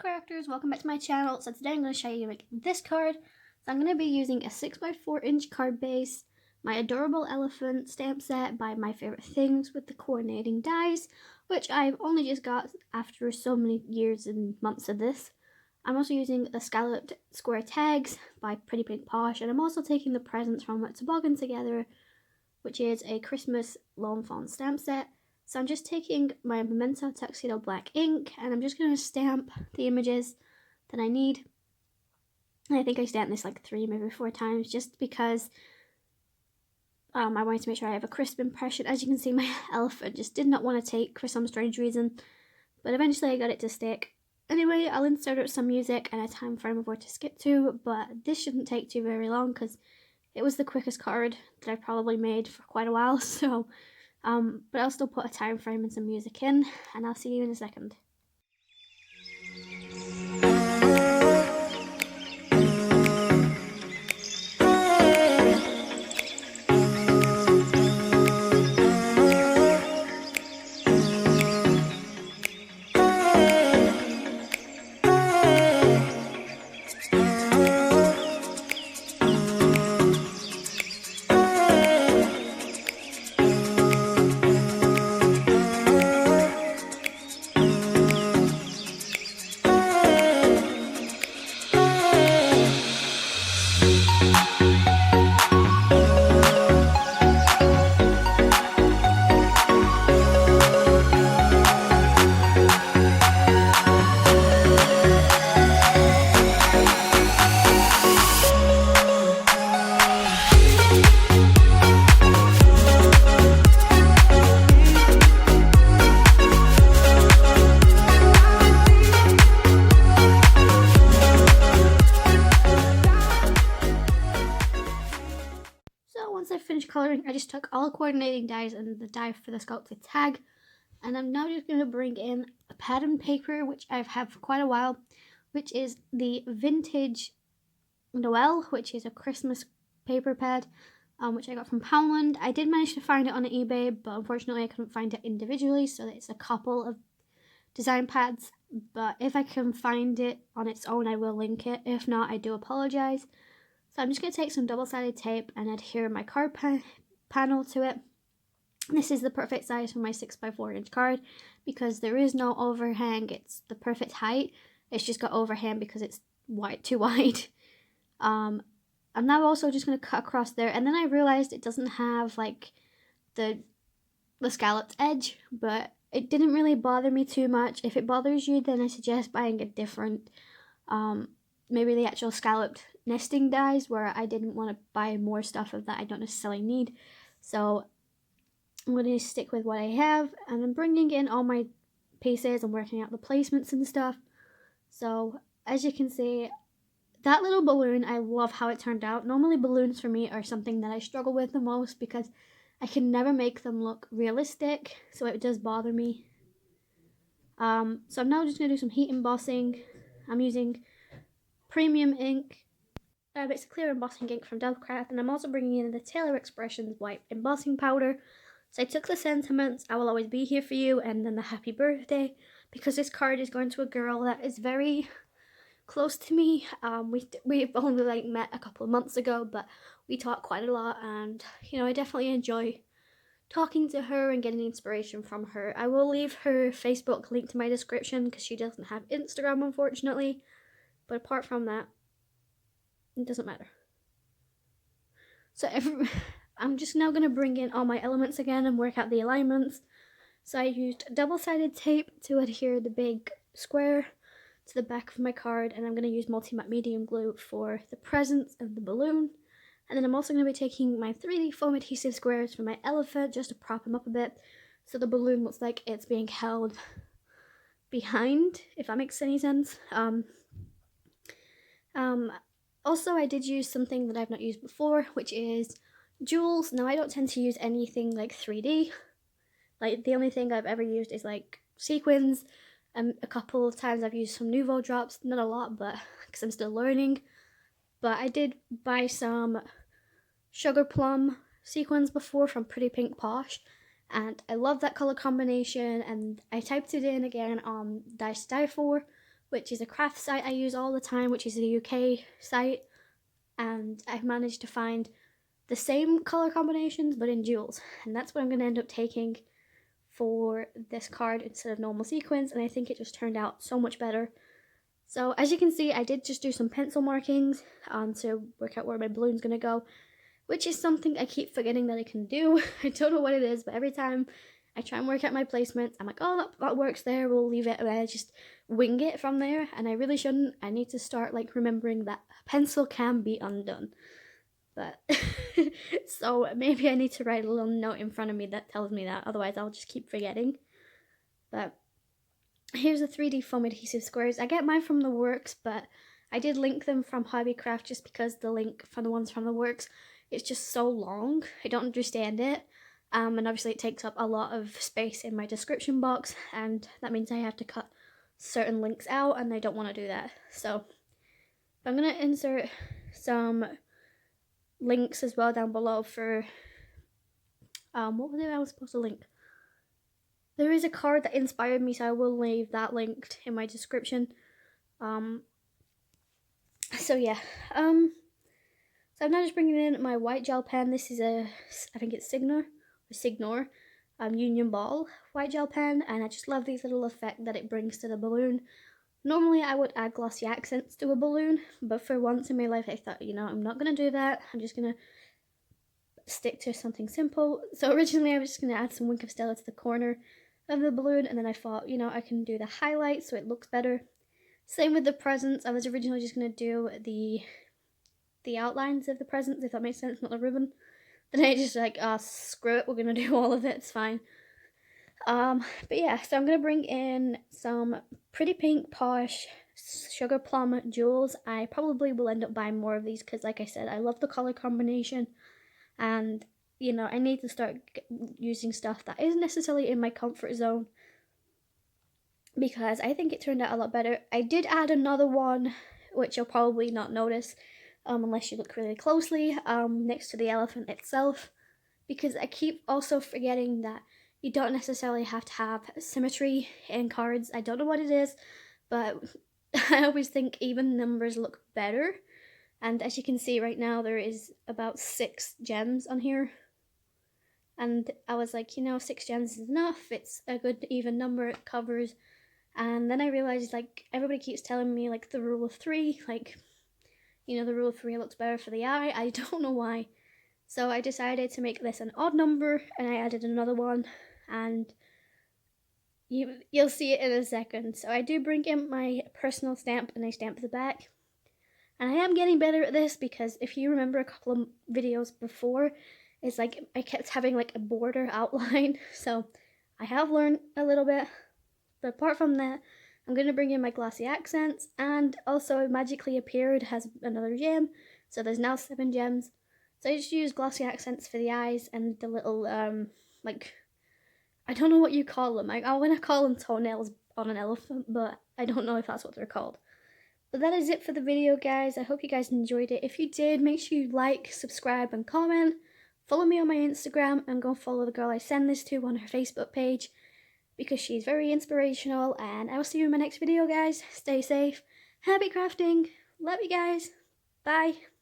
collectors, welcome back to my channel. So today I'm going to show you to make this card. So I'm going to be using a 6x4" card base, my adorable elephant stamp set by My Favorite Things with the coordinating dies, which I've only just got after so many years and months of this. I'm also using the scalloped square tags by Pretty Pink Posh, and I'm also taking the presents from Toboggan together, which is a Christmas long fawn stamp set. So I'm just taking my MEMENTO Tuxedo black ink and I'm just going to stamp the images that I need. And I think I stamped this like 3, maybe 4 times just because I wanted to make sure I have a crisp impression. As you can see, my elephant just did not want to take for some strange reason, but eventually I got it to stick. Anyway, I'll insert some music and a time frame of where to skip to, but this shouldn't take too very long because it was the quickest card that I've probably made for quite a while, so but I'll still put a time frame and some music in, and I'll see you in a second. Once I finished colouring, I just took all coordinating dies and the die for the sculpted tag, and I'm now just going to bring in a pad and paper which I've had for quite a while, which is the vintage Noel, which is a Christmas paper pad, which I got from Poundland. I did manage to find it on eBay, but unfortunately I couldn't find it individually, so it's a couple of design pads, but if I can find it on its own I will link it. If not, I do apologise. So I'm just going to take some double-sided tape and adhere my card panel to it. This is the perfect size for my 6x4" card because there is no overhang. It's the perfect height. It's just got overhang because it's too wide. I'm now also just going to cut across there, and then I realized it doesn't have like the scalloped edge, but it didn't really bother me too much. If it bothers you, then I suggest buying a different, maybe the actual scalloped nesting dies, where I didn't want to buy more stuff of that I don't necessarily need. So I'm going to stick with what I have, and I'm bringing in all my pieces and working out the placements and stuff. So as you can see, that little balloon, I love how it turned out. Normally balloons for me are something that I struggle with the most because I can never make them look realistic, so it does bother me. So I'm now just going to do some heat embossing. I'm using premium ink. It's a clear embossing ink from DOVECRAFT, and I'm also bringing in the Taylor Expressions white embossing powder. So I took the sentiments, I will always be here for you, and then the happy birthday, because this card is going to a girl that is very close to me. We've only met a couple of months ago, but we talk quite a lot, and you know, I definitely enjoy talking to her and getting inspiration from her. I will leave her Facebook link to my description because she doesn't have Instagram, unfortunately, but apart from that, it doesn't matter. So I'm just now going to bring in all my elements again and work out the alignments. So I used double-sided tape to adhere the big square to the back of my card, and I'm going to use multi-matte medium glue for the presents and the balloon. And then I'm also going to be taking my 3D foam adhesive squares for my elephant just to prop him up a bit, so the balloon looks like it's being held behind, if that makes any sense. Also, I did use something that I've not used before, which is jewels. Now, I don't tend to use anything like 3D. Like, the only thing I've ever used is like sequins, and a couple of times I've used some Nouveau drops. Not a lot, but because I'm still learning. But I did buy some sugar plum sequins before from Pretty Pink Posh, and I love that color combination, and I typed it in again on DIES-MFT, which is a craft site I use all the time, which is a UK site, and I've managed to find the same colour combinations but in jewels, and that's what I'm going to end up taking for this card instead of normal sequins, and I think it just turned out so much better. So as you can see, I did just do some pencil markings to work out where my balloon's going to go, which is something I keep forgetting that I can do. I don't know what it is, but every time I try and work out my placements, I'm like, oh, that works there, we'll leave it, and I just wing it from there, and I really shouldn't. I need to start like remembering that a pencil can be undone. But so maybe I need to write a little note in front of me that tells me that, otherwise I'll just keep forgetting. But here's the 3D foam adhesive squares. I get mine from the Works, but I did link them from Hobbycraft just because the link for the ones from the Works, it's just so long. I don't understand it. And obviously it takes up a lot of space in my description box, and that means I have to cut certain links out, and I don't want to do that. So I'm going to insert some links as well down below for, what was it I was supposed to link? There is a card that inspired me, so I will leave that linked in my description. So yeah, so I'm now just bringing in my white gel pen. This is I think it's SIGNO-WHITE UNI-BALL white gel pen, and I just love these little effect that it brings to the balloon. Normally I would add glossy accents to a balloon, but for once in my life I thought, you know, I'm not going to do that. I'm just going to stick to something simple. So originally I was just going to add some Wink of Stella to the corner of the balloon, and then I thought, you know, I can do the highlights so it looks better. Same with the presents. I was originally just going to do the outlines of the presents, if that makes sense, not the ribbon. Then I just like, screw it, we're going to do all of it, it's fine. But yeah, so I'm going to bring in some pretty pink POSH sugar plum jewels. I probably will end up buying more of these because, like I said, I love the color combination, and you know, I need to start using stuff that isn't necessarily in my comfort zone, because I think it turned out a lot better. I did add another one, which you'll probably not notice unless you look really closely, next to the elephant itself, because I keep also forgetting that you don't necessarily have to have symmetry in cards. I don't know what it is, but I always think even numbers look better. And as you can see right now, there is about 6 gems on here. And I was like, you know, 6 gems is enough. It's a good even number, it covers. And then I realized, like, everybody keeps telling me, like, the rule of 3, like, you know, the rule of 3 looks better for the eye. I don't know why. So I decided to make this an odd number, and I added another one, and you'll see it in a second. So I do bring in my personal stamp, and I stamp the back. And I am getting better at this, because if you remember a couple of videos before, it's like I kept having like a border outline. So I have learned a little bit. But apart from that, I'm going to bring in my glossy accents, and also it magically appeared has another gem. So there's now 7 gems. So I just use glossy accents for the eyes and the little, like, I don't know what you call them. I want to call them toenails on an elephant, but I don't know if that's what they're called. But that is it for the video, guys. I hope you guys enjoyed it. If you did, make sure you like, subscribe, and comment. Follow me on my Instagram, and go follow the girl I send this to on her Facebook page, because she's very inspirational. And I will see you in my next video, guys. Stay safe. Happy crafting. Love you guys. Bye.